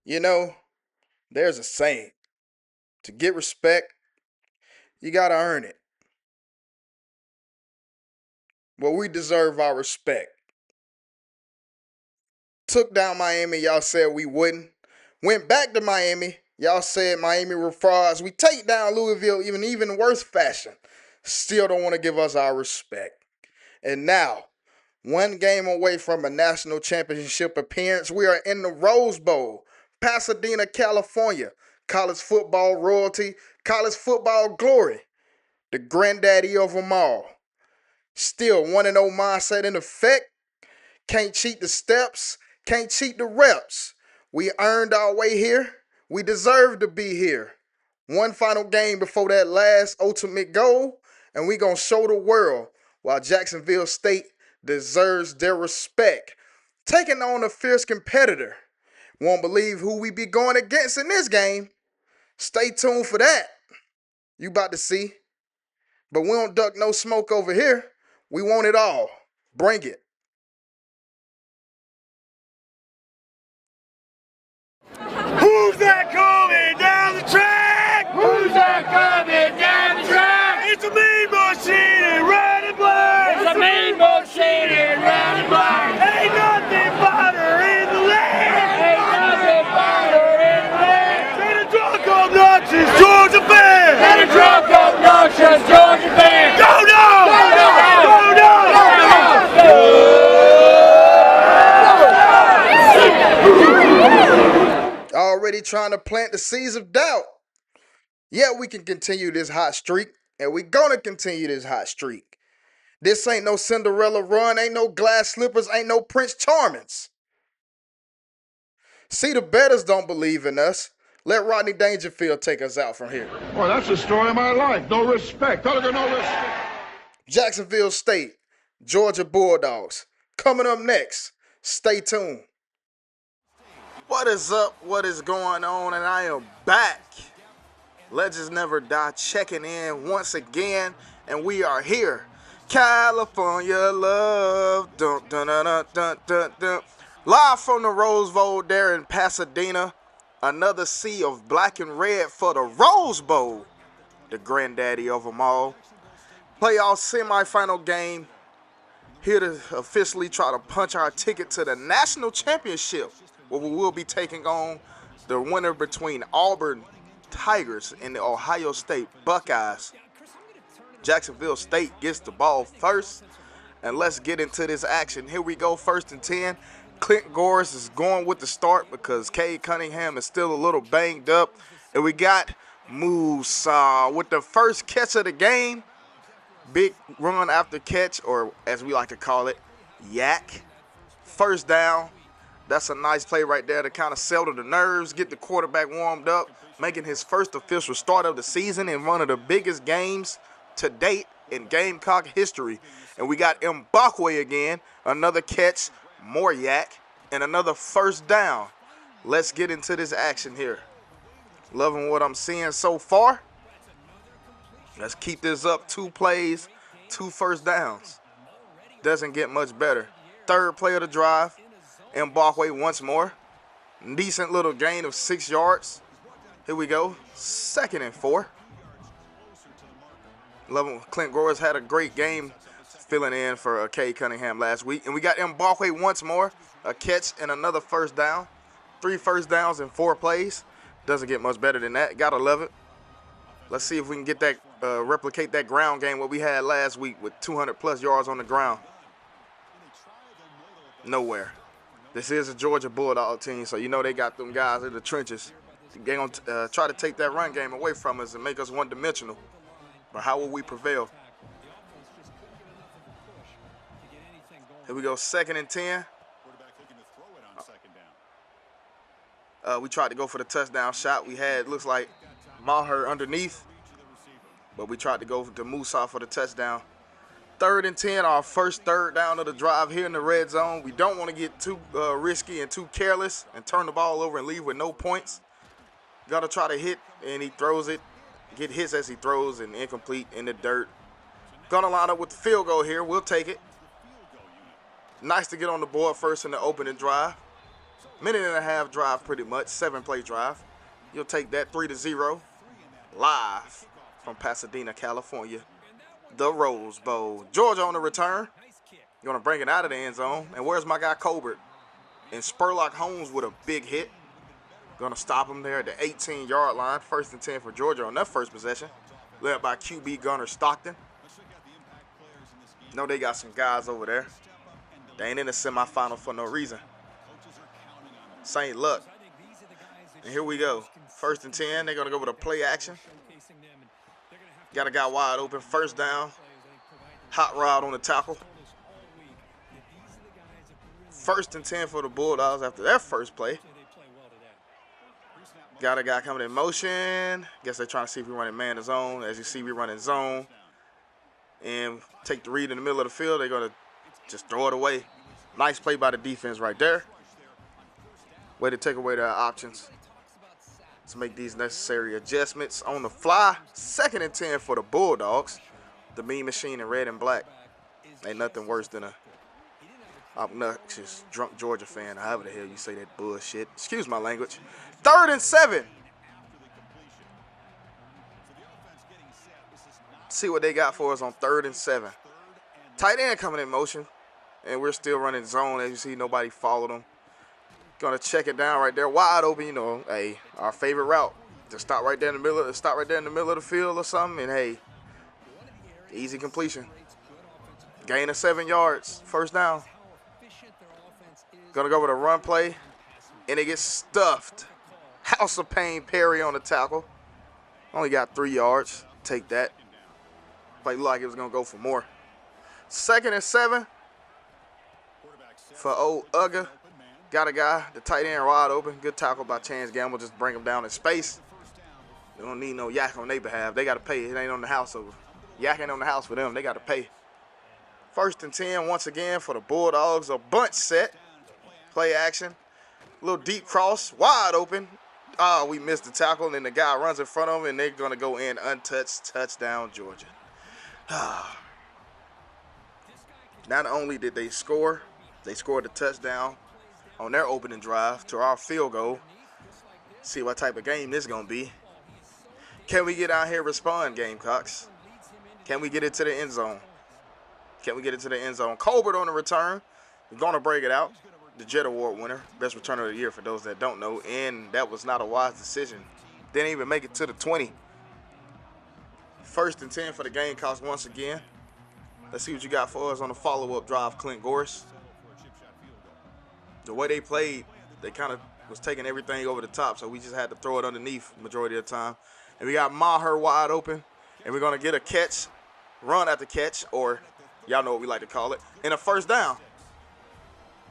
You know, there's a saying to get respect, you got to earn it. Well, we deserve our respect. Took down Miami, y'all said we wouldn't. Went back to Miami, y'all said Miami were frauds. We take down Louisville even worse fashion. Still don't want to give us our respect. And now, one game away from a national championship appearance, we are in the Rose Bowl, Pasadena, California. College football royalty, college football glory, the granddaddy of them all. Still 1-0 mindset in effect. Can't cheat the steps, can't cheat the reps. We earned our way here. We deserve to be here. One final game before that last ultimate goal, and we gonna show the world why Jacksonville State deserves their respect. Taking on a fierce competitor. Won't believe who we be going against in this game. Stay tuned for that. You about to see. But we don't duck no smoke over here. We want it all. Bring it. Who's that coming down the track? Who's that coming down the track? It's a mean machine in red and black. It's a mean machine in red and black. Ain't nothing finer in the land. Ain't nothing finer in the land. Than a drunk, obnoxious Georgia fan. Than a drunk, obnoxious Georgia fan. Go no! Go no! Go no! Already trying to plant the seeds of doubt. Yeah, we can continue this hot streak, and we gonna continue this hot streak. This ain't no Cinderella run, ain't no glass slippers, ain't no Prince Charmings. See, the bettors don't believe in us. Let Rodney Dangerfield take us out from here. Boy, that's the story of my life. No respect. No respect. Jacksonville State, Georgia Bulldogs. Coming up next. Stay tuned. What is up? What is going on? And I am back. Legends Never Die checking in once again. And we are here. California love. Dun, dun, dun, dun, dun, dun, dun. Live from the Rose Bowl there in Pasadena. Another sea of black and red for the Rose Bowl. The granddaddy of them all. Playoff semifinal game. Here to officially try to punch our ticket to the national championship, where we will be taking on the winner between Auburn Tigers and the Ohio State Buckeyes. Jacksonville State gets the ball first, and let's get into this action. Here we go, 1st and 10. Clint Goris is going with the start because Cade Cunningham is still a little banged up. And we got Musa with the first catch of the game. Big run after catch, or as we like to call it, yak. First down. That's a nice play right there to kind of settle the nerves, get the quarterback warmed up, making his first official start of the season in one of the biggest games to date in Gamecock history. And we got Mbakwe again, another catch, more yak, and another first down. Let's get into this action here. Loving what I'm seeing so far. Let's keep this up. 2 plays, 2 first downs. Doesn't get much better. Third play of the drive. Mbakwe once more. Decent little gain of 6 yards. Here we go. 2nd and 4. Clint Goris had a great game filling in for Cade Cunningham last week. And we got Mbakwe once more. A catch and another first down. 3 first downs in 4 plays. Doesn't get much better than that. Gotta love it. Let's see if we can get that, replicate that ground game what we had last week with 200+ yards on the ground. Nowhere. This is a Georgia Bulldog team, so you know they got them guys in the trenches. They're going to try to take that run game away from us and make us one-dimensional. But how will we prevail? Here we go, 2nd and 10. We tried to go for the touchdown shot. We had, looks like, Maher underneath, but we tried to go to Musa for the touchdown. 3rd and 10, our first third down of the drive here in the red zone. We don't want to get too risky and too careless and turn the ball over and leave with no points. Got to try to hit, and he throws it. Get hits as he throws and incomplete in the dirt. Gonna line up with the field goal here. We'll take it. Nice to get on the board first in the opening drive. Minute and a half drive pretty much, 7-play drive. You'll take that 3-0 live from Pasadena, California. The Rose Bowl. Georgia on the return. Going to bring it out of the end zone. And where's my guy Colbert? And Spurlock Holmes with a big hit. Going to stop him there at the 18-yard line. 1st and 10 for Georgia on that first possession. Led by QB Gunner Stockton. Know they got some guys over there. They ain't in the semifinal for no reason. St. Luck. And here we go. 1st and 10. They're going to go with a play action. Got a guy wide open. 1st down. Hot rod on the tackle. 1st and 10 for the Bulldogs after their first play. Got a guy coming in motion. Guess they're trying to see if we running man to zone. As you see, we running zone. And take the read in the middle of the field. They're going to just throw it away. Nice play by the defense right there. Way to take away their options. Let's make these necessary adjustments on the fly. 2nd and 10 for the Bulldogs. The Mean Machine in red and black. Ain't nothing worse than a obnoxious drunk Georgia fan. However the hell you say that bullshit. Excuse my language. 3rd and 7. See what they got for us on 3rd and 7. Tight end coming in motion. And we're still running zone. As you see, nobody followed them. Gonna check it down right there, wide open. You know, hey, our favorite route. Just stop right there in the middle. Stop right there in the middle of the field or something, and hey, easy completion. Gain of 7 yards, 1st down. Gonna go with a run play, and it gets stuffed. House of Pain Perry on the tackle. Only got 3 yards. Take that. Play looked like it was gonna go for more. 2nd and 7 for old Ugga. Got a guy, the tight end wide open. Good tackle by Chance Gamble. Just bring him down in space. They don't need no yak on their behalf. They got to pay. It ain't on the house over. Yak ain't on the house for them. They got to pay. 1st and 10 once again for the Bulldogs. A bunch set. Play action. Little deep cross. Wide open. Oh, we missed the tackle. And then the guy runs in front of him. And they're going to go in untouched. Touchdown, Georgia. Not only did they score, they scored a touchdown on their opening drive to our field goal. See what type of game this is going to be. Can we get out here and respond, Gamecocks? Can we get it to the end zone? Can we get it to the end zone? Colbert on the return. We're going to break it out. The Jet Award winner. Best returner of the year for those that don't know. And that was not a wise decision. Didn't even make it to the 20. 1st and 10 for the Gamecocks once again. Let's see what you got for us on the follow-up drive, Clint Goris. The way they played, they kind of was taking everything over the top, so we just had to throw it underneath the majority of the time. And we got Maher wide open, and we're going to get a catch, run at the catch, or y'all know what we like to call it, and a 1st down.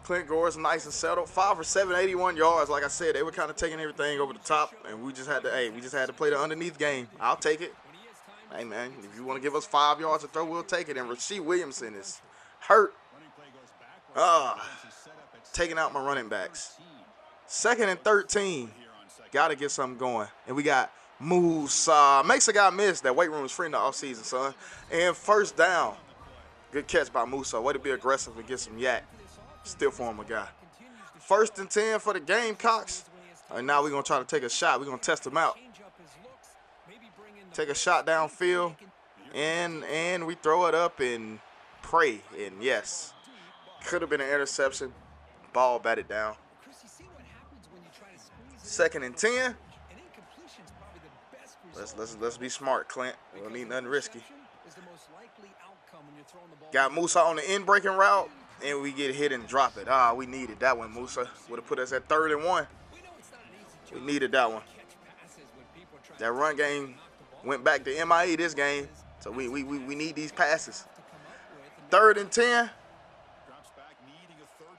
Clint Goris nice and settled, 5 for 7, 81 yards. Like I said, they were kind of taking everything over the top, and we just had to play the underneath game. I'll take it. Hey, man, if you want to give us 5 yards to throw, we'll take it. And Rasheed Williamson is hurt. Taking out my running backs. 2nd and 13. Got to get something going. And we got Musa. Makes a guy miss. That weight room is free in the offseason, son. And 1st down. Good catch by Musa. Way to be aggressive and get some yak. Still form a guy. 1st and 10 for the Gamecocks. And now we're going to try to take a shot. We're going to test them out. Take a shot downfield. And we throw it up and pray. And yes, could have been an interception. Ball batted down. 2nd and 10. Let's be smart, Clint. We don't need nothing risky. Got Musa on the in breaking route, and we get hit and drop it. We needed that one, Musa. Would have put us at 3rd and 1. We needed that one. That run game went back to MIE this game, so we need these passes. 3rd and 10.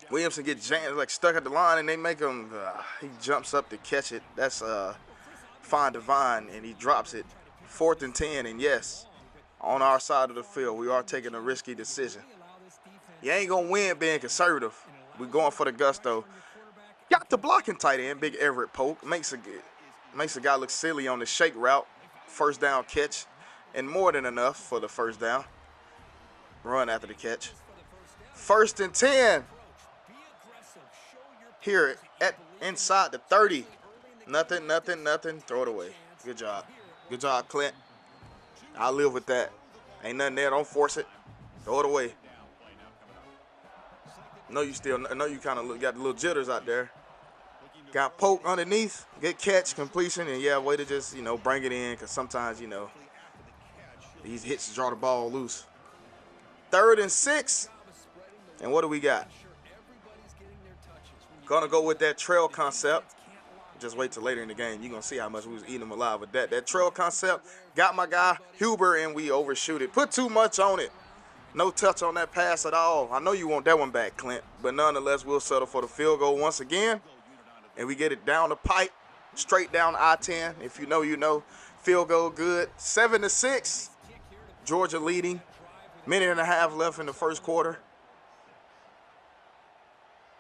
Williamson gets jammed, like stuck at the line, and they make him, he jumps up to catch it. That's Fine Divine, and he drops it. 4th and 10, and yes, on our side of the field, we are taking a risky decision. You ain't going to win being conservative. We're going for the gusto. Got the blocking tight end, big Everett Polk. Makes a guy look silly on the shake route. 1st down catch, and more than enough for the 1st down. Run after the catch. 1st and 10. here at inside the 30. Nothing. Throw it away. Good job. Good job, Clint. I'll live with that. Ain't nothing there. Don't force it. Throw it away. I know you kind of got the little jitters out there. Got poke underneath. Good catch, completion, and yeah, way to just, bring it in, because sometimes, these hits draw the ball loose. 3rd and 6. And what do we got? Gonna go with that trail concept. Just wait till later in the game. You're going to see how much we was eating them alive with that. That trail concept got my guy Huber, and we overshoot it. Put too much on it. No touch on that pass at all. I know you want that one back, Clint, but nonetheless, we'll settle for the field goal once again. And we get it down the pipe, straight down I-10. If you know, you know. Field goal good. 7-6. Georgia leading. Minute and a half left in the first quarter.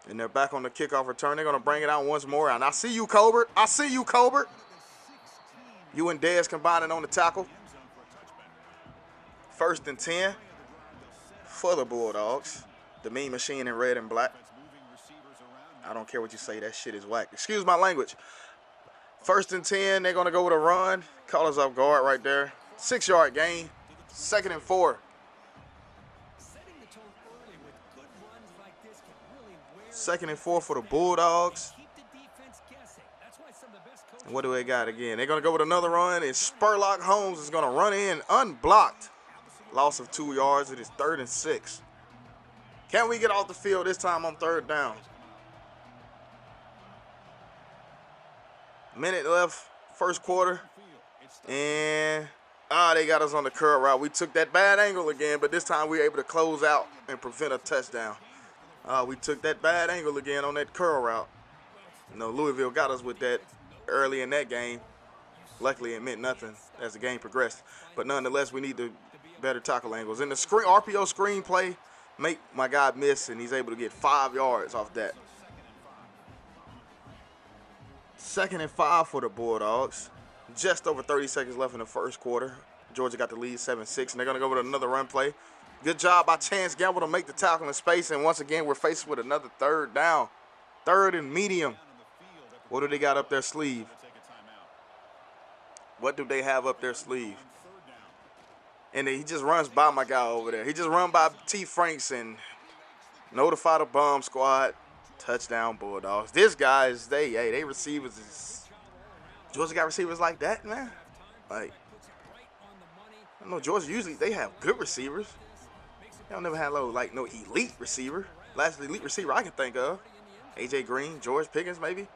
And they're back on the kickoff return. They're going to bring it out once more. And I see you, Colbert. I see you, Colbert. You and Dez combining on the tackle. 1st and 10 for the Bulldogs. The mean machine in red and black. I don't care what you say. That shit is whack. Excuse my language. 1st and 10. They're going to go with a run. Call us off guard right there. 6-yard gain. 2nd and 4. 2nd and 4 for the Bulldogs. And what do they got again? They're going to go with another run, and Spurlock Holmes is going to run in unblocked. Loss of 2 yards. It is 3rd and 6. Can we get off the field this time on 3rd down? Minute left, first quarter. And they got us on the curl route. We took that bad angle again, but this time we were able to close out and prevent a touchdown. We took that bad angle again on that curl route. Louisville got us with that early in that game. Luckily, it meant nothing as the game progressed. But nonetheless, we need the better tackle angles. In the RPO screen play, make my guy miss, and he's able to get 5 yards off that. 2nd and 5 for the Bulldogs. Just over 30 seconds left in the first quarter. Georgia got the lead 7-6, and they're going to go with another run play. Good job by Chance Gamble to make the tackle in space, and once again, we're faced with another 3rd down. 3rd and medium. What do they got up their sleeve? What do they have up their sleeve? And he just runs by my guy over there. He just run by T. Franks and notify the bomb squad. Touchdown Bulldogs. This guy is, they receivers is, Georgia got receivers like that, man. Like, I know Georgia usually, they have good receivers. They don't never have no elite receiver. Last elite receiver I can think of, A.J. Green, George Pickens maybe.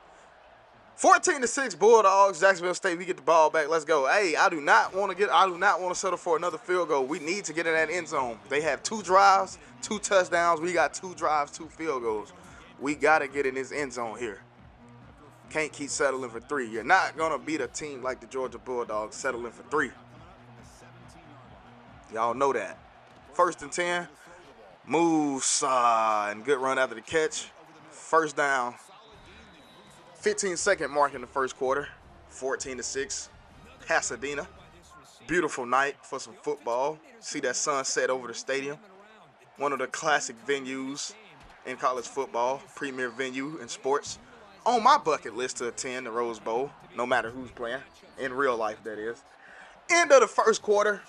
14-6 Bulldogs. Jacksonville State, we get the ball back. Let's go. Hey, I do not want to settle for another field goal. We need to get in that end zone. They have 2 drives, 2 touchdowns. We got 2 drives, 2 field goals. We got to get in this end zone here. Can't keep settling for 3. You're not going to beat a team like the Georgia Bulldogs settling for 3. Y'all know that. 1st and 10. Moves and good run after the catch. 1st down. 15-second mark in the first quarter. 14-6. Pasadena. Beautiful night for some football. See that sunset over the stadium. One of the classic venues in college football. Premier venue in sports. On my bucket list to attend the Rose Bowl. No matter who's playing. In real life, that is. End of the first quarter.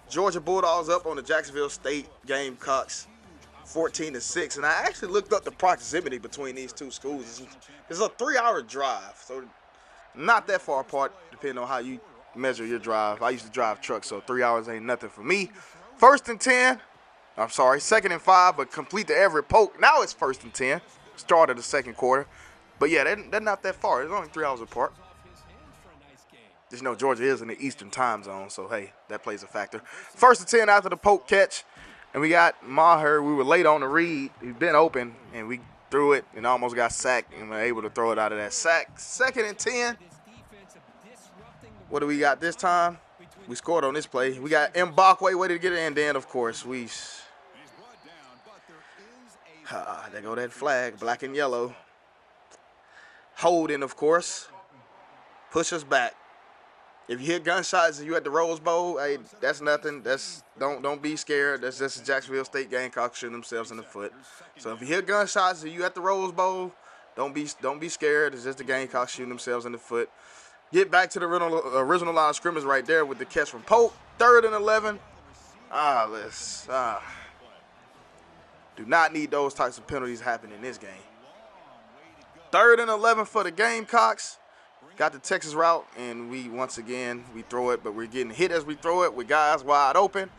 Georgia Bulldogs up on the Jacksonville State Gamecocks. 14-6. And I actually looked up the proximity between these two schools. It's a 3-hour drive. So not that far apart, depending on how you measure your drive. I used to drive trucks, so 3 hours ain't nothing for me. 1st and 10. I'm sorry, 2nd and 5, but complete to every poke. Now it's 1st and 10. Start of the second quarter. But yeah, they're not that far. It's only 3 hours apart. Just know Georgia is in the Eastern time zone, so hey, that plays a factor. 1st and 10 after the poke catch. And we got Maher. We were late on the read. He's been open, and we threw it and almost got sacked, and were able to throw it out of that sack. 2nd and 10. What do we got this time? We scored on this play. We got Mbakwe waiting to get it, and then, of course, there go that flag, black and yellow. Holding, of course. Push us back. If you hear gunshots and you at the Rose Bowl, hey, that's nothing. Don't be scared. That's just the Jacksonville State Gamecocks shooting themselves in the foot. So if you hear gunshots and you at the Rose Bowl, Don't be scared. It's just the Gamecocks shooting themselves in the foot. Get back to the original line of scrimmage right there with the catch from Polk. 3rd and 11. Do not need those types of penalties happening in this game. 3rd and 11 for the Gamecocks. Got the Texas route, and we throw it, but we're getting hit as we throw it with guys wide open.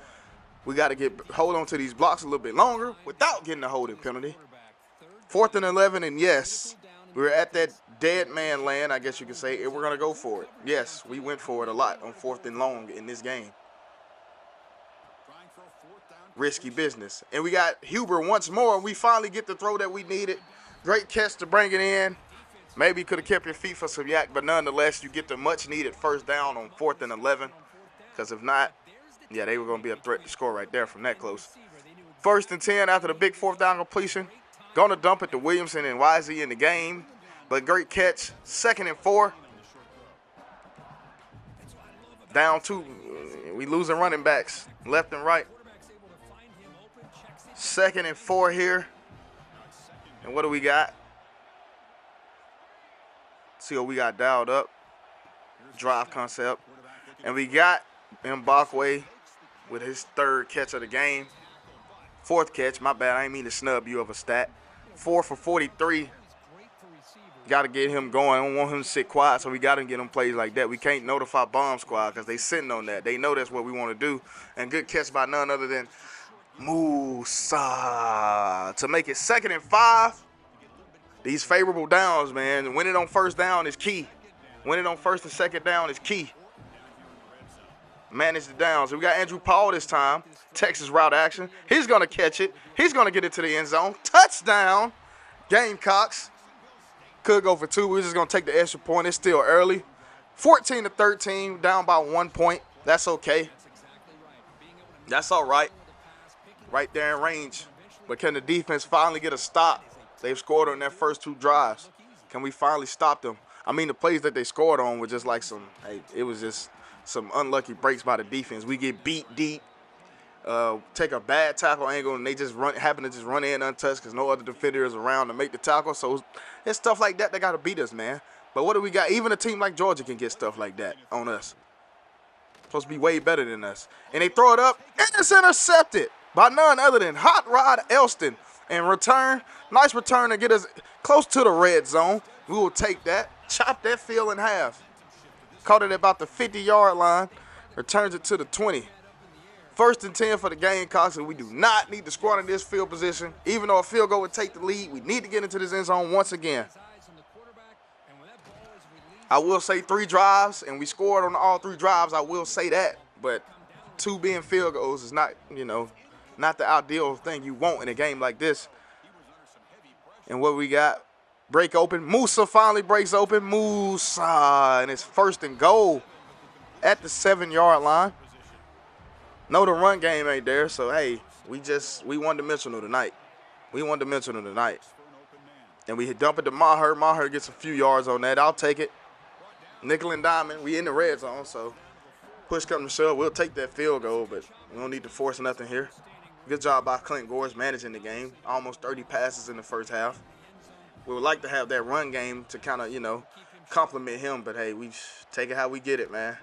We got to hold on to these blocks a little bit longer without getting a holding penalty. 4th and 11, and yes, we're at that dead man land, I guess you could say, and we're going to go for it. Yes, we went for it a lot on 4th and long in this game. Risky business. And we got Huber once more, and we finally get the throw that we needed. Great catch to bring it in. Maybe you could have kept your feet for some yak, but nonetheless, you get the much-needed first down on 4th and 11. Because if not, yeah, they were going to be a threat to score right there from that close. 1st and 10 after the big 4th down completion. Going to dump it to Williamson and Wisey in the game. But great catch. 2nd and 4. Down 2. We losing running backs left and right. 2nd and 4 here. And what do we got? See what we got dialed up. Drive concept. And we got Mbakwe with his 3rd catch of the game. 4th catch. My bad. I didn't mean to snub you of a stat. 4 for 43. Got to get him going. I don't want him to sit quiet, so we got to get him plays like that. We can't notify Bomb Squad because they sitting on that. They know that's what we want to do. And good catch by none other than Musa to make it 2nd and 5. These favorable downs, man. Winning on 1st down is key. Winning on 1st and 2nd down is key. Manage the downs. We got Andrew Paul this time. Texas route action. He's going to catch it. He's going to get it to the end zone. Touchdown. Gamecocks. Could go for 2. We're just going to take the extra point. It's still early. 14-13, down by 1 point. That's okay. That's all right. Right there in range. But can the defense finally get a stop? They've scored on their first 2 drives. Can we finally stop them? I mean, the plays that they scored on were just like it was just some unlucky breaks by the defense. We get beat deep, take a bad tackle angle, and they just happen to just run in untouched because no other defender is around to make the tackle. So it's stuff like that got to beat us, man. But what do we got? Even a team like Georgia can get stuff like that on us. Supposed to be way better than us. And they throw it up, and it's intercepted by none other than Hot Rod Elston. And return, nice return to get us close to the red zone. We will take that, chop that field in half. Caught it about the 50-yard line, returns it to the 20. 1st and 10 for the Gamecocks, and we do not need to squander this field position. Even though a field goal would take the lead, we need to get into this end zone once again. I will say 3 drives, and we scored on all 3 drives. I will say that, but 2 being field goals is not, not the ideal thing you want in a game like this. And what we got? Break open. Musa finally breaks open. Musa, and it's 1st and goal at the 7-yard line. No, the run game ain't there, so hey, we one-dimensional tonight. We one-dimensional tonight. And we dump it to Maher. Maher gets a few yards on that. I'll take it. Nickel and diamond. We in the red zone, so push come to shove. We'll take that field goal, but we don't need to force nothing here. Good job by Clint Goris managing the game. Almost 30 passes in the first half. We would like to have that run game to kind of, compliment him. But, hey, we take it how we get it, man.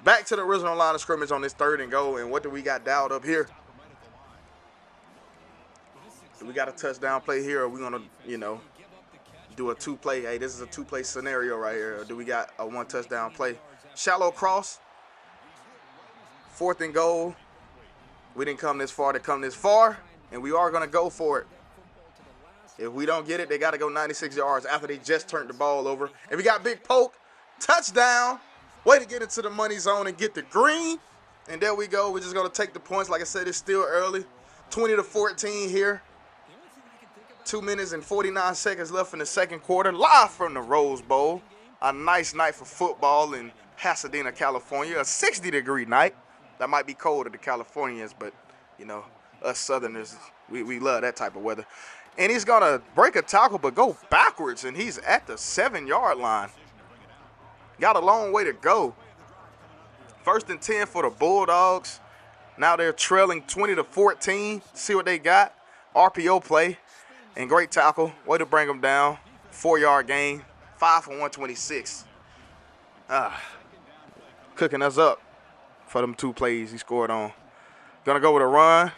Back to the original line of scrimmage on this 3rd and goal. And what do we got dialed up here? Do we got a touchdown play here? Or are we going to, do a 2-play? Hey, this is a 2-play scenario right here. Or do we got a 1 touchdown play? Shallow cross. 4th and goal. We didn't come this far to come this far, and we are going to go for it. If we don't get it, they got to go 96 yards after they just turned the ball over. And we got Big Poke, touchdown. Way to get into the money zone and get the green. And there we go. We're just going to take the points. Like I said, it's still early. 20-14 here. 2 minutes and 49 seconds left in the 2nd quarter. Live from the Rose Bowl. A nice night for football in Pasadena, California. A 60-degree night. That might be cold to the Californians, but, us Southerners, we love that type of weather. And he's going to break a tackle but go backwards, and he's at the 7-yard line. Got a long way to go. 1st and 10 for the Bulldogs. Now they're trailing 20-14. See what they got. RPO play and great tackle. Way to bring them down. 4-yard gain, 5 for 126. Cooking us up for them 2 plays he scored on. Gonna go with a run.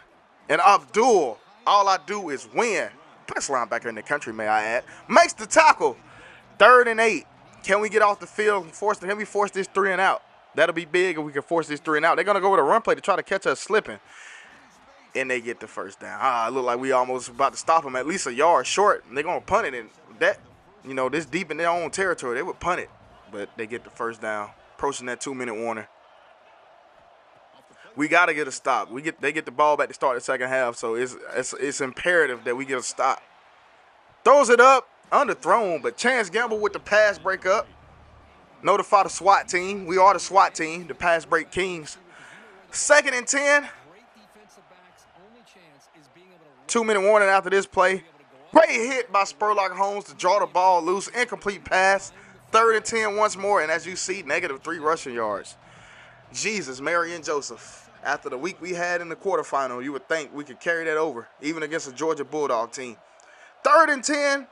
And Abdul, all I do is win. Best linebacker in the country, may I add. Makes the tackle. 3rd and 8. Can we get off the field and can we force this 3 and out? That'll be big if we can force this 3 and out. They're gonna go with a run play to try to catch us slipping. And they get the first down. It looked like we almost about to stop them at least a yard short. And they're gonna punt it, and that, this deep in their own territory, they would punt it. But they get the first down. Approaching that 2-minute warning. We got to get a stop. They get the ball back to start the second half, so it's imperative that we get a stop. Throws it up, underthrown, but Chance Gamble with the pass break up. Notify the SWAT team. We are the SWAT team, the pass break kings. 2nd and 10. 2-minute warning after this play. Great hit by Spurlock Holmes to draw the ball loose. Incomplete pass. 3rd and 10 once more, and as you see, -3 rushing yards. Jesus, Mary and Joseph. After the week we had in the quarterfinal, you would think we could carry that over, even against a Georgia Bulldog team. 3rd and 10.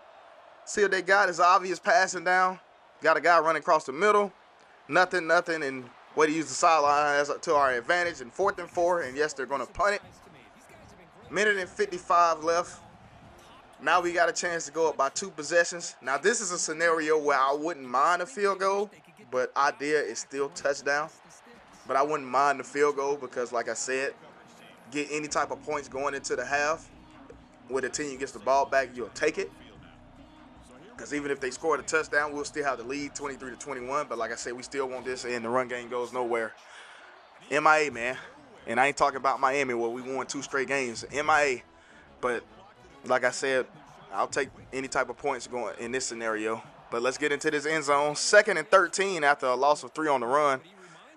See what they got is obvious passing down. Got a guy running across the middle. Nothing, and way to use the sideline to our advantage. And 4th and 4, and yes, they're going to punt it. 1:55 left. Now we got a chance to go up by 2 possessions. Now this is a scenario where I wouldn't mind a field goal, but idea is still touchdown. But I wouldn't mind the field goal because, like I said, get any type of points going into the half. When the team gets the ball back, you'll take it. Because even if they score a touchdown, we'll still have the lead 23-21. But like I said, we still want this, and the run game goes nowhere. MIA, man. And I ain't talking about Miami where we won 2 straight games. MIA. But like I said, I'll take any type of points going in this scenario. But let's get into this end zone. 2nd and 13 after a loss of 3 on the run.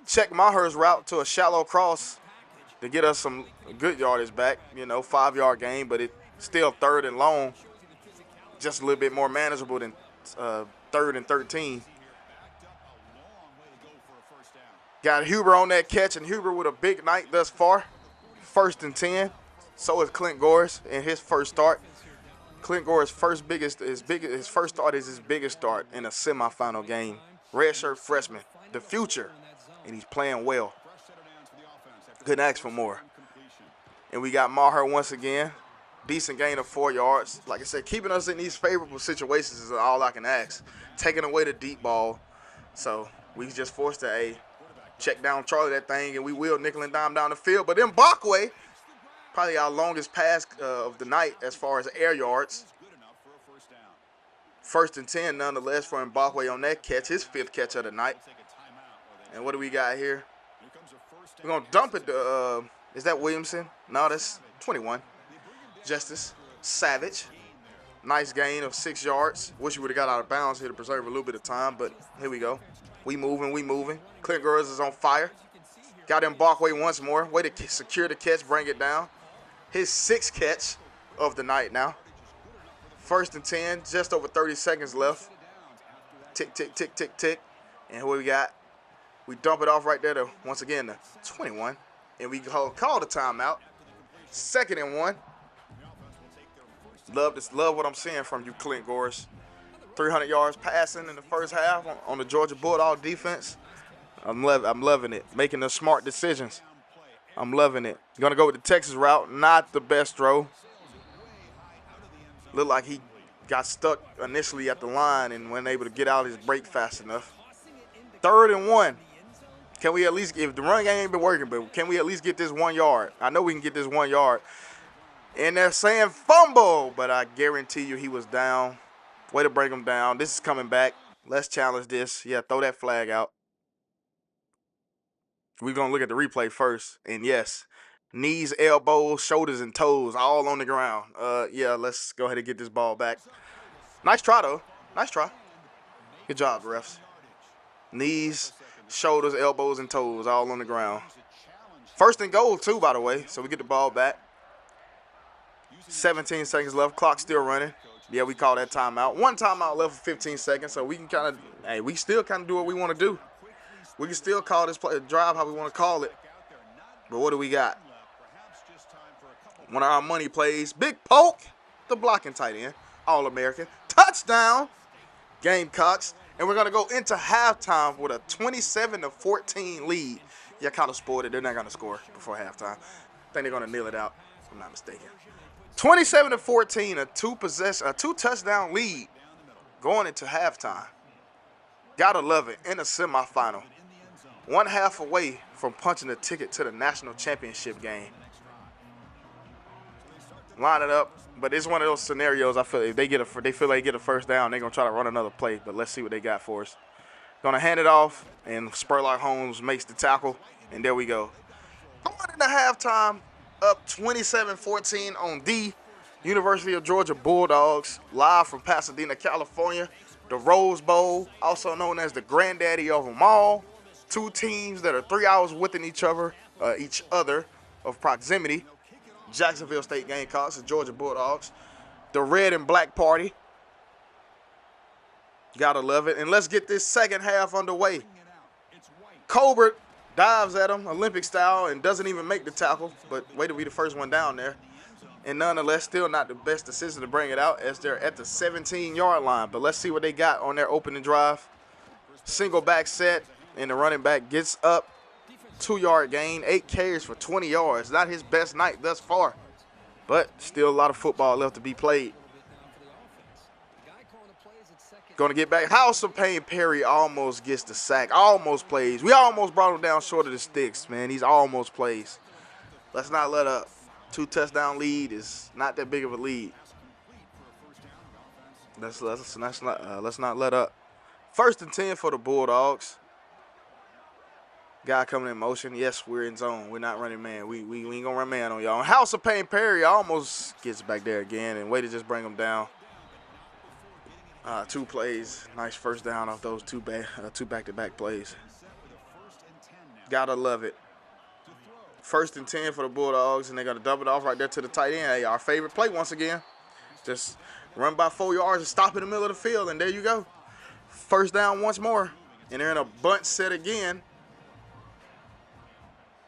Check Maher's route to a shallow cross to get us some good yardage back. 5-yard gain, but it's still 3rd and long. Just a little bit more manageable than 3rd and 13. Got Huber on that catch, and Huber with a big night thus far. 1st and 10. So is Clint Goris in his first start. Clint Goris' his first start is his biggest start in a semifinal game. Redshirt freshman, the future. And he's playing well. Couldn't ask for more. And we got Maher once again. Decent gain of 4 yards. Like I said, keeping us in these favorable situations is all I can ask. Taking away the deep ball. So we just forced to check down Charlie that thing, and we will nickel and dime down the field. But then Mbakwe, probably our longest pass of the night as far as air yards. 1st and 10 nonetheless for Mbakwe on that catch. His 5th catch of the night. And what do we got here? We're going to dump it to, is that Williamson? No, that's 21. Justice Savage. Nice gain of 6 yards. Wish we would have got out of bounds here to preserve a little bit of time, but here we go. We moving. Clint Goris is on fire. Got him Mbakwe once more. Way to secure the catch, bring it down. His 6th catch of the night now. 1st and 10, just over 30 seconds left. Tick, tick, tick, tick, tick. And what we got? We dump it off right there to, once again, the 21. And we call the timeout. 2nd and 1. Love what I'm seeing from you, Clint Goris. 300 yards passing in the first half on the Georgia Bulldog defense. I'm loving it. Making the smart decisions. I'm loving it. Going to go with the Texas route. Not the best throw. Looked like he got stuck initially at the line and wasn't able to get out his break fast enough. 3rd and 1. Can we at least, if the run game ain't been working, but can we at least get this 1 yard? I know we can get this 1 yard. And they're saying fumble, but I guarantee you he was down. Way to break him down. This is coming back. Let's challenge this. Yeah, throw that flag out. We're going to look at the replay first. And yes, knees, elbows, shoulders, and toes all on the ground. Yeah, let's go ahead and get this ball back. Nice try, though. Nice try. Good job, refs. Knees, shoulders, elbows, and toes all on the ground. 1st and goal, too, by the way. So we get the ball back. 17 seconds left. Clock still running. Yeah, we call that timeout. 1 timeout left for 15 seconds. So we can kind of, we still kind of do what we want to do. We can still call this play, drive how we want to call it. But what do we got? One of our money plays. Big poke. The blocking tight end. All-American. Touchdown. Gamecocks. And we're going to go into halftime with a 27-14 lead. Yeah, kind of spoiled it. They're not going to score before halftime. I think they're going to kneel it out, if I'm not mistaken. 27-14, a two-touchdown lead going into halftime. Gotta love it. In the semifinal. 1/2 away from punching a ticket to the national championship game. Line it up. But it's one of those scenarios. I feel if they feel like they get a first down, they're gonna try to run another play. But let's see what they got for us. Gonna hand it off, and Spurlock Holmes makes the tackle, and there we go. Going into halftime, up 27-14 on the University of Georgia Bulldogs, live from Pasadena, California. The Rose Bowl, also known as the granddaddy of them all. Two teams that are 3 hours within each other of proximity. Jacksonville State Gamecocks and Georgia Bulldogs. The red and black party. Gotta love it. And let's get this second half underway. Colbert dives at him, Olympic style, and doesn't even make the tackle. But way to be the first one down there. And nonetheless, still not the best decision to bring it out as they're at the 17-yard line. But let's see what they got on their opening drive. Single back set, and the running back gets up. 2-yard gain, 8 carries for 20 yards. Not his best night thus far, but still a lot of football left to be played. Going to get back. House of Payne Perry almost gets the sack. Almost plays. We almost brought him down short of the sticks, man. He's almost plays. Let's not let up. 2-touchdown lead is not that big of a lead. Let's not let up. 1st and 10 for the Bulldogs. Guy coming in motion. Yes, we're in zone. We're not running man. We ain't gonna run man on y'all. House of Payne Perry almost gets back there again, and way to just bring him down. 2 plays. Nice first down off those two back-to-back plays. Gotta love it. 1st and 10 for the Bulldogs, and they're gonna dump it off right there to the tight end. Hey, our favorite play once again. Just run by 4 yards and stop in the middle of the field, and there you go. First down once more, and they're in a bunch set again.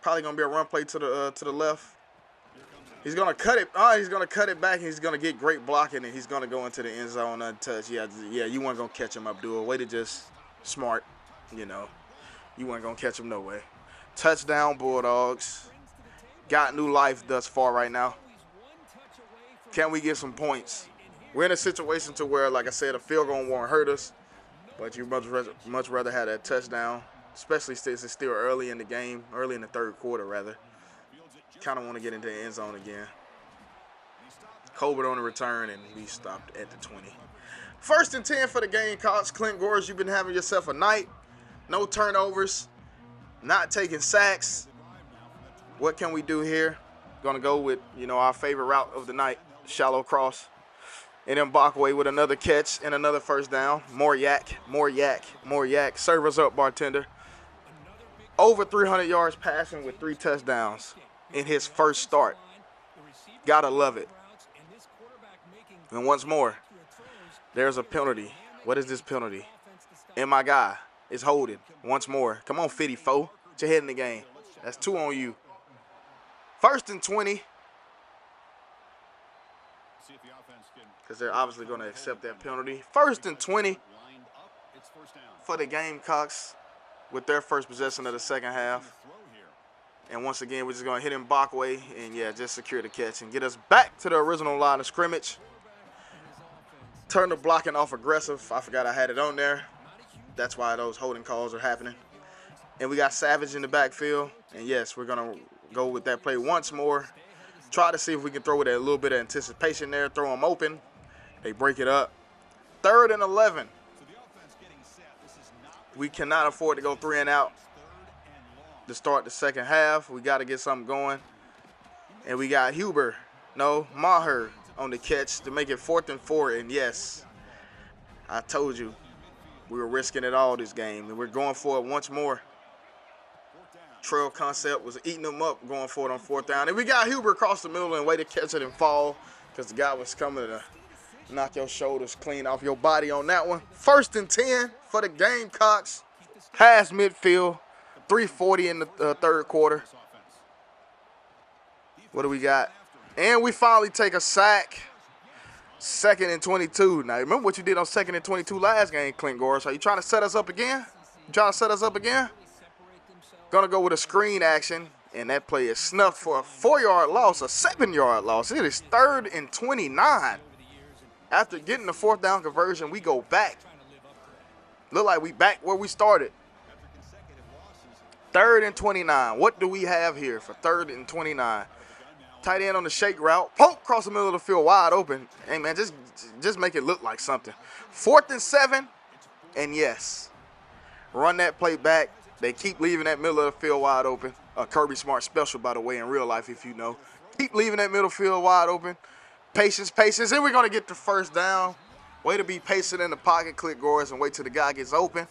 Probably gonna be a run play to the left. He's gonna cut it. He's gonna cut it back. And he's gonna get great blocking, and he's gonna go into the end zone untouched. Yeah. You weren't gonna catch him, Abdul. Way to just smart. You know, you weren't gonna catch him no way. Touchdown Bulldogs. Got new life thus far right now. Can we get some points? We're in a situation to where, like I said, a field goal won't hurt us, but you much rather have that touchdown. Especially since it's still early in the game, early in the third quarter, rather. Kind of want to get into the end zone again. Colbert on the return, and we stopped at the 20. 1st and 10 for the Gamecocks. Clint Goris, you've been having yourself a night. No turnovers. Not taking sacks. What can we do here? Going to go with, our favorite route of the night, shallow cross. And then Bakaway with another catch and another first down. More yak. Serve us up, bartender. Over 300 yards passing with 3 touchdowns in his first start. Gotta love it. And once more, there's a penalty. What is this penalty? And my guy is holding once more. Come on, 54. Put your head in the game. That's 2 on you. 1st and 20. Because they're obviously going to accept that penalty. 1st and 20 for the Gamecocks with their first possession of the second half. And once again, we're just going to hit him Bakaway and, just secure the catch and get us back to the original line of scrimmage. Turn the blocking off aggressive. I forgot I had it on there. That's why those holding calls are happening. And we got Savage in the backfield. And, yes, we're going to go with that play once more. Try to see if we can throw it a little bit of anticipation there. Throw them open. They break it up. 3rd and 11. We cannot afford to go 3 and out to start the second half. We got to get something going. And we got Maher on the catch to make it 4th and 4. And yes, I told you we were risking it all this game. And we're going for it once more. Trail concept was eating them up going for it on 4th down. And we got Huber across the middle and way to catch it and fall because the guy was coming to knock your shoulders clean off your body on that one. 1st and 10 for the Gamecocks. Past midfield. 3:40 in the third quarter. What do we got? And we finally take a sack. 2nd and 22. Now, remember what you did on 2nd and 22 last game, Clint Goris. Are you trying to set us up again? Gonna go with a screen action, and that play is snuffed for a 4-yard loss, a 7-yard loss. It is 3rd and 29. After getting the 4th down conversion, we go back. Look like we back where we started. 3rd and 29. What do we have here for 3rd and 29? Tight end on the shake route. Poke across the middle of the field wide open. Hey, man, just make it look like something. 4th and 7. And yes, run that play back. They keep leaving that middle of the field wide open. A Kirby Smart special, by the way, in real life, if you know. Keep leaving that middle field wide open. Patience. And we're going to get the 1st down. Way to be patient in the pocket, Clint Goris, and wait till the guy gets open.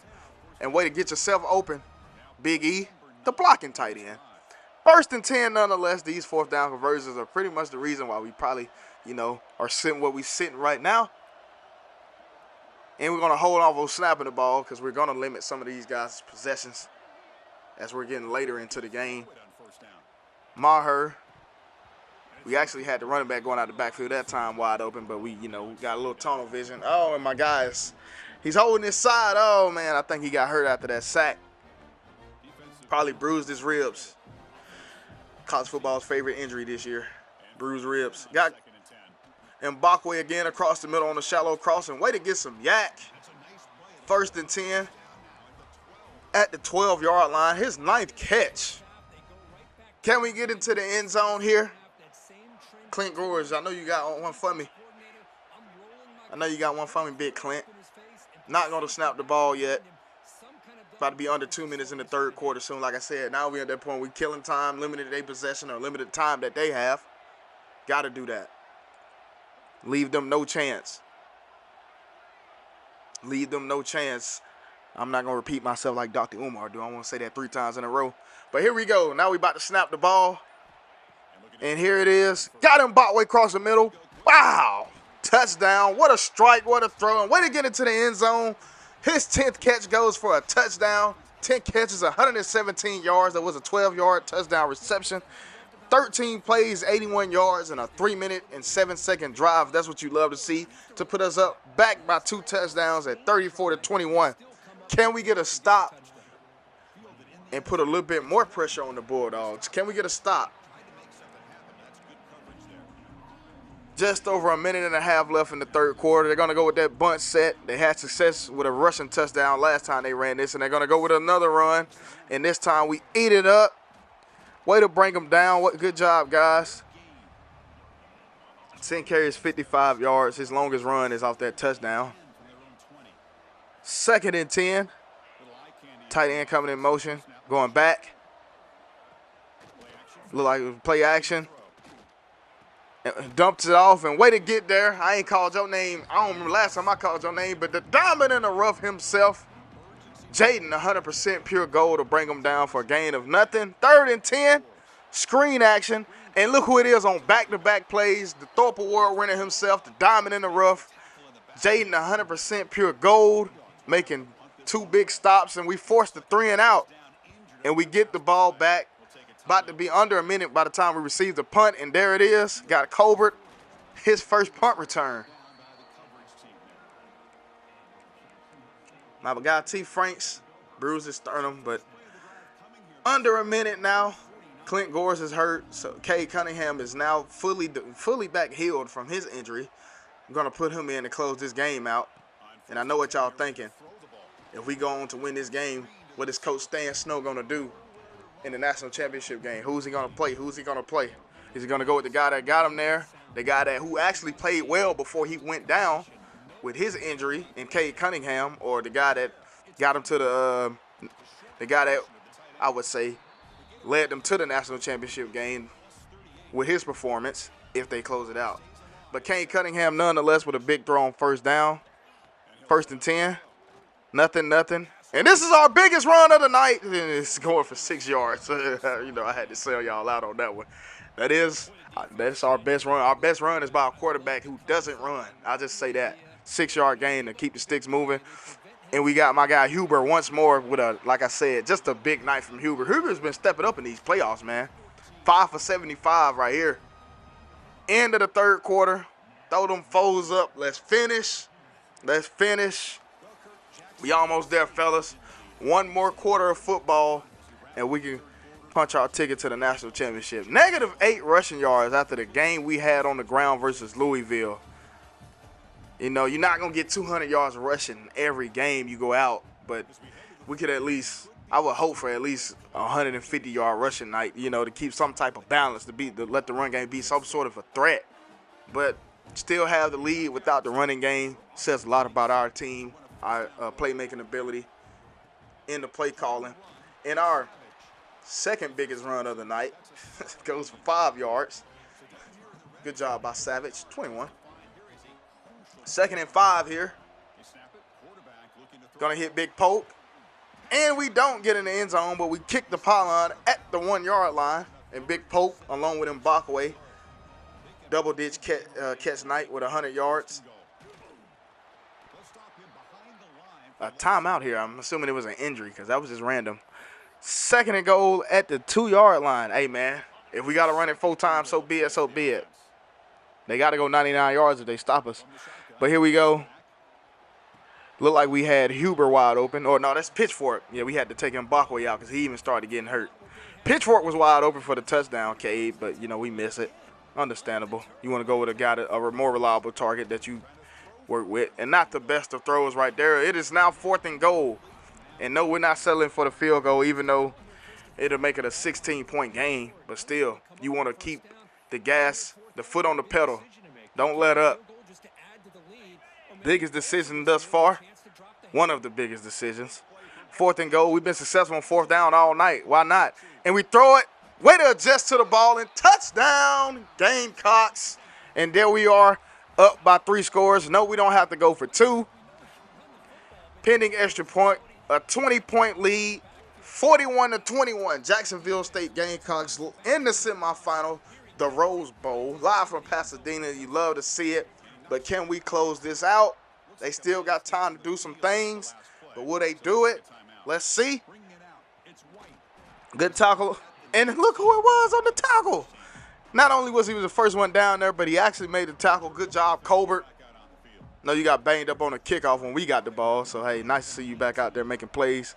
And way to get yourself open, Big E, the blocking tight end. 1st and 10, nonetheless. These 4th down conversions are pretty much the reason why we probably, are sitting where we're sitting right now. And we're going to hold off on snapping the ball because we're going to limit some of these guys' possessions as we're getting later into the game. Maher. We actually had the running back going out the backfield that time wide open, but we got a little tunnel vision. Oh, and my guys, he's holding his side. Oh, man, I think he got hurt after that sack. Probably bruised his ribs. College football's favorite injury this year. Bruised ribs. Got Mbakwe again across the middle on the shallow crossing. Way to get some yak. 1st and 10 at the 12-yard line. His 9th catch. Can we get into the end zone here? Clint Goris, I know you got one for me. Big Clint. Not going to snap the ball yet. About to be under 2 minutes in the 3rd quarter soon. Like I said, now we're at that point. We're killing time, limited their possession or limited time that they have. Got to do that. Leave them no chance. I'm not going to repeat myself like Dr. Umar do. I want to say that 3 times in a row. But here we go. Now we about to snap the ball. And here it is. Got him Botway across the middle. Wow. Touchdown. What a strike. What a throw. And way to get into the end zone. His 10th catch goes for a touchdown. 10 catches, 117 yards. That was a 12-yard touchdown reception. 13 plays, 81 yards, and a 3-minute and 7-second drive. That's what you love to see to put us up back by 2 touchdowns at 34-21. Can we get a stop and put a little bit more pressure on the Bulldogs? Can we get a stop? Just over a minute and a half left in the 3rd quarter. They're going to go with that bunt set. They had success with a rushing touchdown last time they ran this, and they're going to go with another run. And this time we eat it up. Way to bring them down. Good job, guys. 10 carries, 55 yards. His longest run is off that touchdown. 2nd and 10. Tight end coming in motion. Going back. Look like it was play action. Dumps it off, and way to get there. I ain't called your name. I don't remember last time I called your name, but the diamond in the rough himself, Jaden, 100% pure gold to bring him down for a gain of nothing. 3rd and 10, screen action, and look who it is on back-to-back plays. The Thorpe Award winner himself, the diamond in the rough, Jaden, 100% pure gold, making 2 big stops, and we forced the 3 and out, and we get the ball back. About to be under a minute by the time we receive the punt, and there it is. Got Colbert, his first punt return. My guy T. Franks bruised his sternum, but under a minute now. Clint Goris is hurt, so Cade Cunningham is now fully back healed from his injury. I'm going to put him in to close this game out, and I know what y'all thinking. If we go on to win this game, what is Coach Stan Snow going to do in the national championship game? Who's he going to play? Is he going to go with the guy that got him there, the guy who actually played well before he went down with his injury in Cade Cunningham, or the guy that got him to the guy that I would say led them to the national championship game with his performance if they close it out? But Cade Cunningham nonetheless with a big throw on 1st down. 1st and 10. Nothing. And this is our biggest run of the night. It's going for 6 yards. I had to sell y'all out on that one. That's our best run. Our best run is by a quarterback who doesn't run. I'll just say that. 6-yard gain to keep the sticks moving. And we got my guy Huber once more with like I said, just a big night from Huber. Huber's been stepping up in these playoffs, man. 5 for 75 right here. End of the 3rd quarter. Throw them foes up. Let's finish. Let's finish. We almost there, fellas. One more quarter of football, and we can punch our ticket to the national championship. -8 rushing yards after the game we had on the ground versus Louisville. You know, you're not going to get 200 yards rushing every game you go out, but we could at least, I would hope for at least a 150-yard rushing night, you know, to keep some type of balance, to let the run game be some sort of a threat. But still have the lead without the running game says a lot about our team, our playmaking ability, in the play calling. And our second biggest run of the night goes for 5 yards. Good job by Savage, 21. 2nd and 5 here. Gonna hit Big Poke. And we don't get in the end zone, but we kick the pylon at the 1-yard line. And Big Poke, along with Mbakwe, double-ditch catch night with 100 yards. A timeout here. I'm assuming it was an injury because that was just random. 2nd and goal at the 2-yard line. Hey, man, if we got to run it 4 times, so be it, so be it. They got to go 99 yards if they stop us. But here we go. Looked like we had Huber wide open. Or, no, that's Pitchfork. Yeah, we had to take Mbakwe out because he even started getting hurt. Pitchfork was wide open for the touchdown, Cade, but, you know, we miss it. Understandable. You want to go with a guy, a more reliable target that you work with. And not the best of throws right there. It is now 4th and goal. And no, we're not settling for the field goal, even though it'll make it a 16-point game. But still, you want to keep the gas, the foot on the pedal. Don't let up. Biggest decision thus far. One of the biggest decisions. 4th and goal. We've been successful on 4th down all night. Why not? And we throw it. Way to adjust to the ball and touchdown, Gamecocks. And there we are, up by 3 scores. No, we don't have to go for 2. Pending extra point, a 20-point lead, 41-21. Jacksonville State Gamecocks in the semifinal, the Rose Bowl. Live from Pasadena. You love to see it. But can we close this out? They still got time to do some things. But will they do it? Let's see. Good tackle. And look who it was on the tackle. Not only was he the first one down there, but he actually made the tackle. Good job, Colbert. No, you got banged up on the kickoff when we got the ball. So, hey, nice to see you back out there making plays.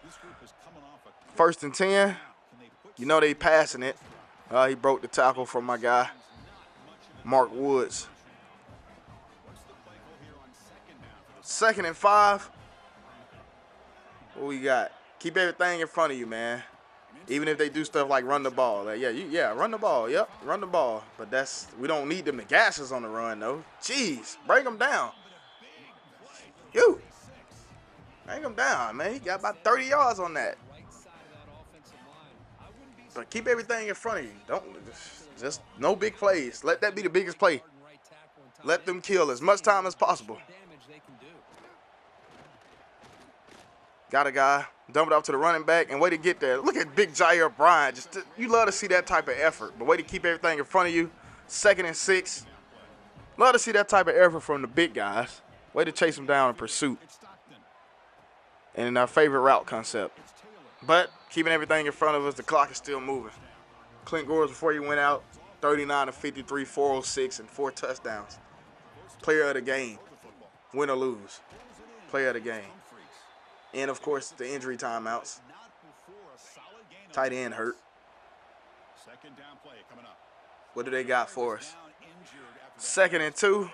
1st and 10. You know they passing it. He broke the tackle from my guy, Mark Woods. 2nd and 5. What we got? Keep everything in front of you, man. Even if they do stuff like run the ball. Like, yeah, run the ball. Yep, run the ball. But we don't need them to gas us on the run, though. Jeez, break them down. Break them down, man. He got about 30 yards on that. But keep everything in front of you. Just no big plays. Let that be the biggest play. Let them kill as much time as possible. Got a guy. Dump it off to the running back, and way to get there. Look at big Jair Bryant. You love to see that type of effort, but way to keep everything in front of you. 2nd and 6. Love to see that type of effort from the big guys. Way to chase them down in pursuit. And in our favorite route concept. But keeping everything in front of us, the clock is still moving. Clint Goris, before he went out, 39-53, 406, and 4 touchdowns. Player of the game, win or lose. Player of the game. And, of course, the injury timeouts. Tight end hurt. What do they got for us? 2nd and 2.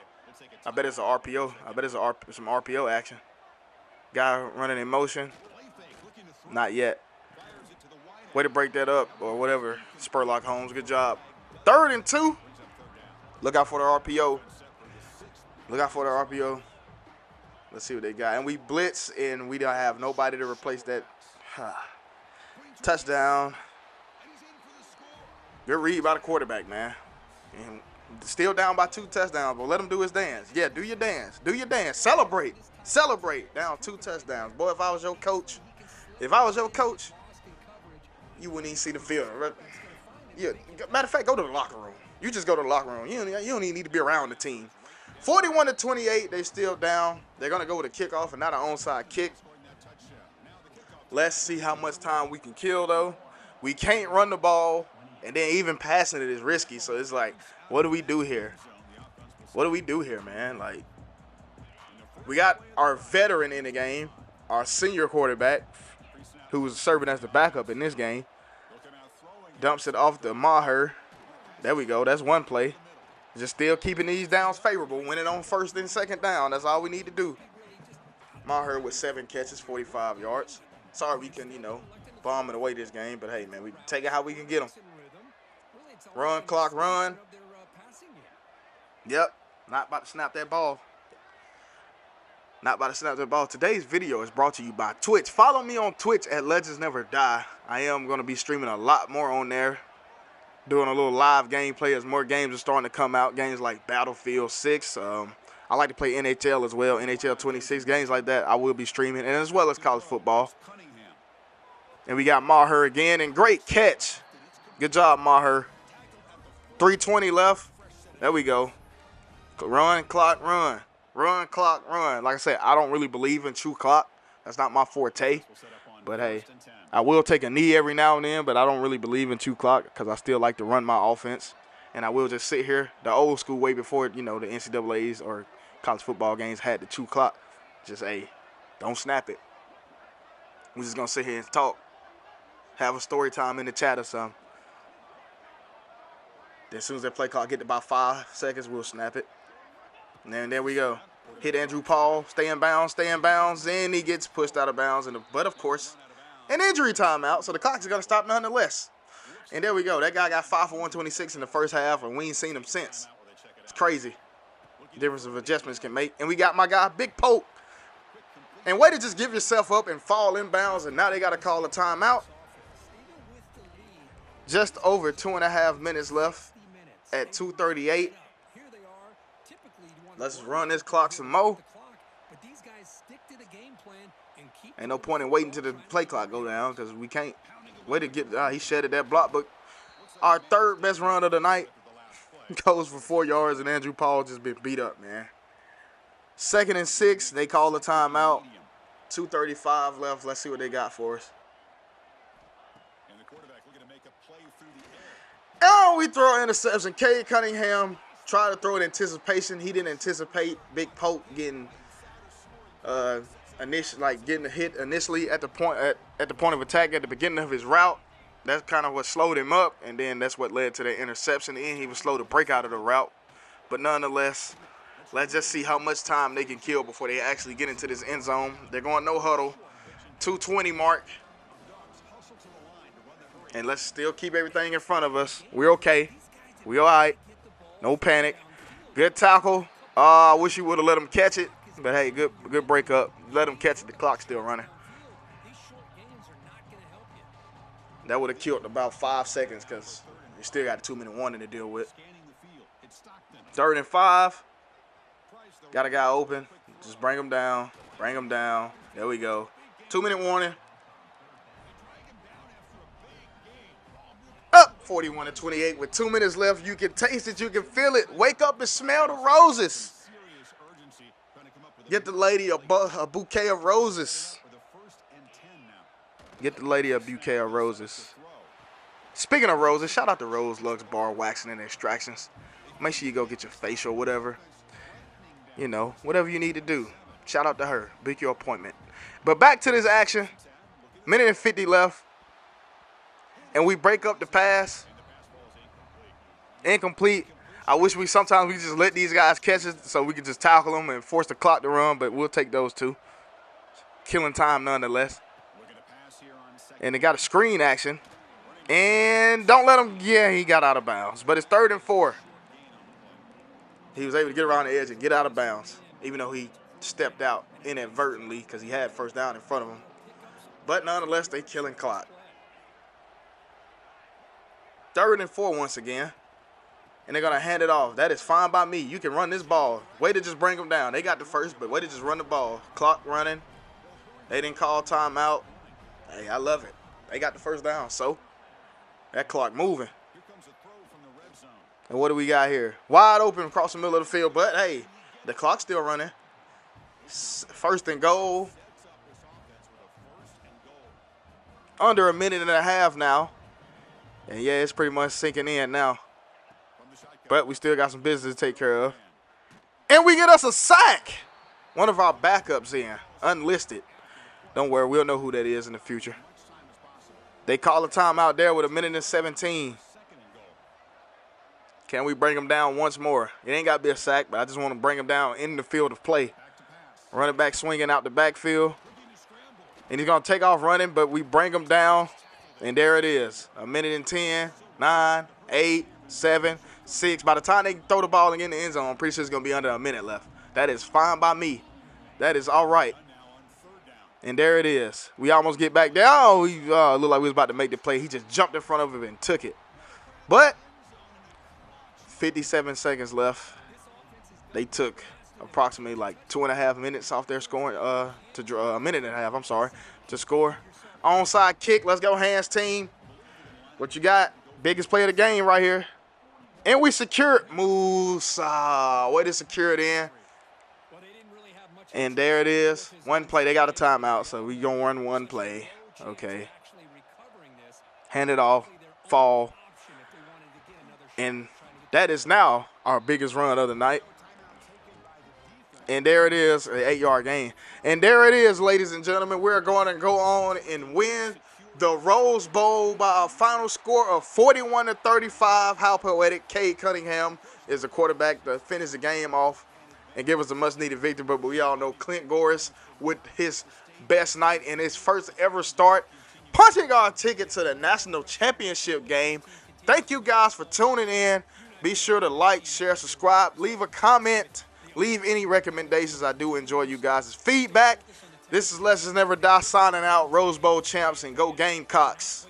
I bet it's an RPO. I bet it's some RPO action. Guy running in motion. Not yet. Way to break that up or whatever. Spurlock Holmes, good job. 3rd and 2. Look out for the RPO. Look out for the RPO. Let's see what they got. And we blitz, and we don't have nobody to replace that. Touchdown. Good read by the quarterback, man. And still down by 2 touchdowns, but let him do his dance. Yeah, do your dance. Do your dance. Celebrate. Celebrate. Down 2 touchdowns. Boy, if I was your coach, you wouldn't even see the field. Yeah. Matter of fact, go to the locker room. You just go to the locker room. You don't even need to be around the team. 41-28, they still down. They're going to go with a kickoff and not an onside kick. Let's see how much time we can kill, though. We can't run the ball, and then even passing it is risky. So it's like, what do we do here? what do we do here, man? Like, we got our veteran in the game, our senior quarterback, who was serving as the backup in this game. Dumps it off to Maher. There we go. That's one play. Just still keeping these downs favorable. Winning on first and second down. That's all we need to do. Maher with 7 catches, 45 yards. Sorry we couldn't, bomb it away this game. But, hey, man, we take it how we can get them. Run, clock, run. Yep. Not about to snap that ball. Not about to snap that ball. Today's video is brought to you by Twitch. Follow me on Twitch at Legends Never Die. I am going to be streaming a lot more on there. Doing a little live gameplay as more games are starting to come out. Games like Battlefield 6. I like to play NHL as well. NHL 26. Games like that I will be streaming. And as well as college football. And we got Maher again. And great catch. Good job, Maher. 3:20 left. There we go. Run, clock, run. Run, clock, run. Like I said, I don't really believe in true clock. That's not my forte. But, hey, I will take a knee every now and then, but I don't really believe in true clock because I still like to run my offense. And I will just sit here the old school way before, the NCAAs or college football games had the true clock. Just, hey, don't snap it. We're just going to sit here and talk. Have a story time in the chat or something. Then as soon as that play clock get to about 5 seconds, we'll snap it. And then there we go. Hit Andrew Paul, stay in bounds, and he gets pushed out of bounds. But, of course, an injury timeout, so the clock is going to stop nonetheless. And there we go. That guy got 5 for 126 in the first half, and we ain't seen him since. It's crazy. The difference of adjustments can make. And we got my guy, Big Poke. And way to just give yourself up and fall in bounds, and now they got to call a timeout. Just over 2.5 minutes left at 2:38. Let's run this clock some more. Ain't no point in waiting till the play clock go down because we can't wait to get. He shedded that block, but our third best run of the night goes for 4 yards, and Andrew Paul just been beat up, man. 2nd and 6. They call the timeout. 2:35 left. Let's see what they got for us. Oh, we throw an interception. Cade Cunningham tried to throw it in anticipation. He didn't anticipate Big Poke getting getting a hit initially at the point of attack at the beginning of his route. That's kind of what slowed him up, and then that's what led to the interception. And he was slow to break out of the route. But nonetheless, let's just see how much time they can kill before they actually get into this end zone. They're going no huddle. 2:20 mark. And let's still keep everything in front of us. We're okay. We all right. No panic. Good tackle. I wish you would have let him catch it. But, hey, good breakup. Let him catch it. The clock's still running. That would have killed about 5 seconds because you still got a 2-minute warning to deal with. 3rd and 5. Got a guy open. Just bring him down. Bring him down. There we go. 2-minute warning. Up 41-28 with 2 minutes left. You can taste it. You can feel it. Wake up and smell the roses. Get the lady a bouquet of roses. Get the lady a bouquet of roses. Speaking of roses, shout out to Rose Lux Bar Waxing and Extractions. Make sure you go get your facial, whatever. Whatever you need to do. Shout out to her. Book your appointment. But back to this action. 1:50 left. And we break up the pass. Incomplete. I wish sometimes we just let these guys catch it so we could just tackle them and force the clock to run, but we'll take those two. Killing time nonetheless. And they got a screen action. And don't let him, he got out of bounds. But it's 3rd and 4. He was able to get around the edge and get out of bounds, even though he stepped out inadvertently because he had first down in front of him. But nonetheless, they killing clock. 3rd and 4 once again. And they're going to hand it off. That is fine by me. You can run this ball. Way to just bring them down. They got the first, but way to just run the ball. Clock running. They didn't call timeout. Hey, I love it. They got the first down. So, that clock moving. And what do we got here? Wide open across the middle of the field. But, hey, the clock's still running. 1st and goal. Under a minute and a half now. And, it's pretty much sinking in now. But we still got some business to take care of. And we get us a sack. One of our backups in, unlisted. Don't worry, we'll know who that is in the future. They call a timeout there with 1:17. Can we bring them down once more? It ain't got to be a sack, but I just want to bring them down in the field of play. Running back swinging out the backfield. And he's going to take off running, but we bring him down. And there it is. 1:10, 9, 8, 7, 6. By the time they throw the ball and get in the end zone, I'm pretty sure it's going to be under a minute left. That is fine by me. That is all right. And there it is. We almost get back there. Oh, he looked like we was about to make the play. He just jumped in front of him and took it. But 57 seconds left. They took approximately like 2.5 minutes off their scoring, a minute and a half, I'm sorry, to score. Onside kick. Let's go, hands team. What you got? Biggest play of the game right here. And we secured Musa. Way to secure it in. And there it is. One play. They got a timeout, so we going to run one play. Okay. Hand it off. Fall. And that is now our biggest run of the night. And there it is, an 8-yard gain. And there it is, ladies and gentlemen. We're going to go on and win the Rose Bowl by a final score of 41-35. How poetic. Cade Cunningham is the quarterback to finish the game off and give us a much-needed victory. But we all know Clint Goris with his best night in his first ever start, punching our ticket to the national championship game. Thank you guys for tuning in. Be sure to like, share, subscribe, leave a comment, leave any recommendations. I do enjoy you guys' feedback. This is Legends Never Die signing out. Rose Bowl champs, and go Gamecocks.